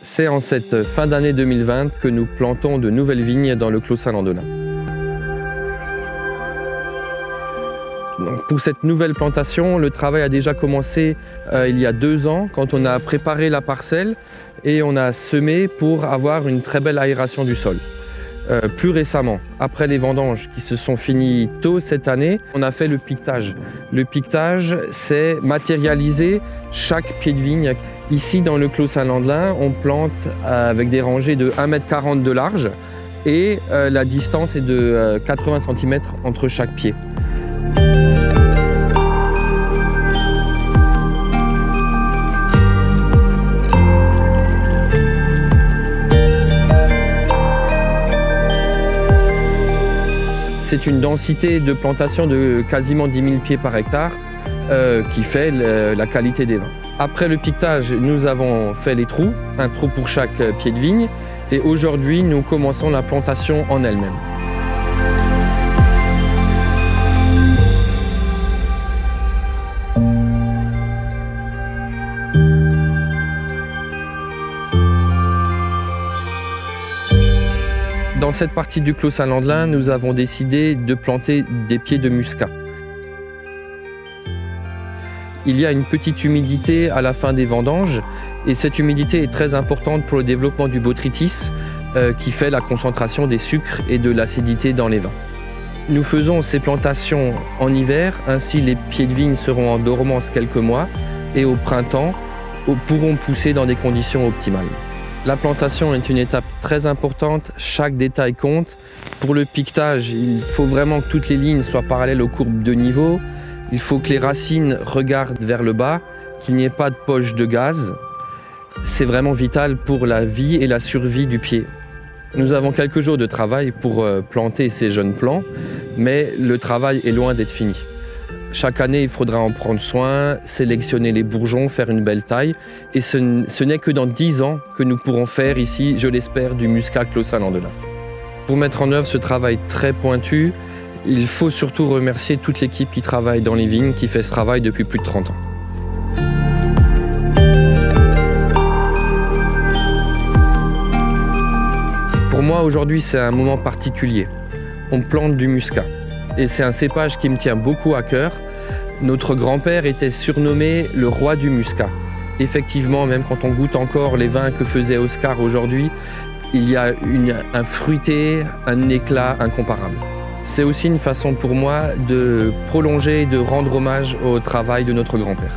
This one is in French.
C'est en cette fin d'année 2020 que nous plantons de nouvelles vignes dans le Clos Saint-Landelin. Pour cette nouvelle plantation, le travail a déjà commencé il y a 2 ans, quand on a préparé la parcelle et on a semé pour avoir une très belle aération du sol. Plus récemment, après les vendanges qui se sont finies tôt cette année, on a fait le piquetage. Le piquetage, c'est matérialiser chaque pied de vigne. Ici, dans le Clos Saint-Landelin, on plante avec des rangées de 1,40 m de large et la distance est de 80 cm entre chaque pied. C'est une densité de plantation de quasiment 10 000 pieds par hectare qui fait la qualité des vins. Après le piquetage, nous avons fait les trous, un trou pour chaque pied de vigne, et aujourd'hui nous commençons la plantation en elle-même. Dans cette partie du Clos Saint-Landelin, nous avons décidé de planter des pieds de muscat. Il y a une petite humidité à la fin des vendanges et cette humidité est très importante pour le développement du botrytis qui fait la concentration des sucres et de l'acidité dans les vins. Nous faisons ces plantations en hiver, ainsi les pieds de vigne seront en dormance quelques mois et au printemps pourront pousser dans des conditions optimales. La plantation est une étape très importante, chaque détail compte. Pour le piquetage, il faut vraiment que toutes les lignes soient parallèles aux courbes de niveau. Il faut que les racines regardent vers le bas, qu'il n'y ait pas de poche de gaz. C'est vraiment vital pour la vie et la survie du pied. Nous avons quelques jours de travail pour planter ces jeunes plants, mais le travail est loin d'être fini. Chaque année, il faudra en prendre soin, sélectionner les bourgeons, faire une belle taille. Et ce n'est que dans 10 ans que nous pourrons faire ici, je l'espère, du muscat Clos Saint-Landelin. Pour mettre en œuvre ce travail très pointu, il faut surtout remercier toute l'équipe qui travaille dans les vignes, qui fait ce travail depuis plus de 30 ans. Pour moi, aujourd'hui, c'est un moment particulier. On plante du muscat. Et c'est un cépage qui me tient beaucoup à cœur. Notre grand-père était surnommé le roi du muscat. Effectivement, même quand on goûte encore les vins que faisait Oscar aujourd'hui, il y a un fruité, un éclat incomparable. C'est aussi une façon pour moi de prolonger et de rendre hommage au travail de notre grand-père.